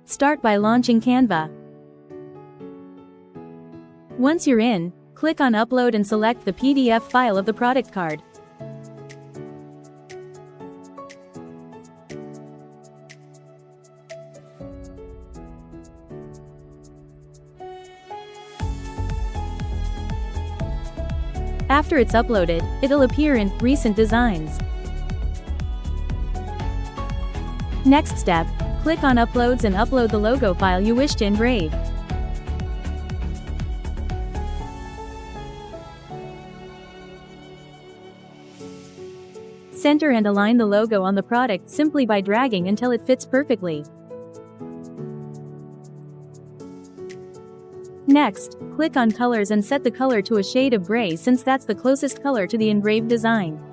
Start by launching Canva. Once you're in, click on Upload and select the PDF file of the product card. After it's uploaded, it'll appear in Recent Designs. Next step, click on Uploads and upload the logo file you wish to engrave. Center and align the logo on the product simply by dragging until it fits perfectly. Next, click on Colors and set the color to a shade of gray since that's the closest color to the engraved design.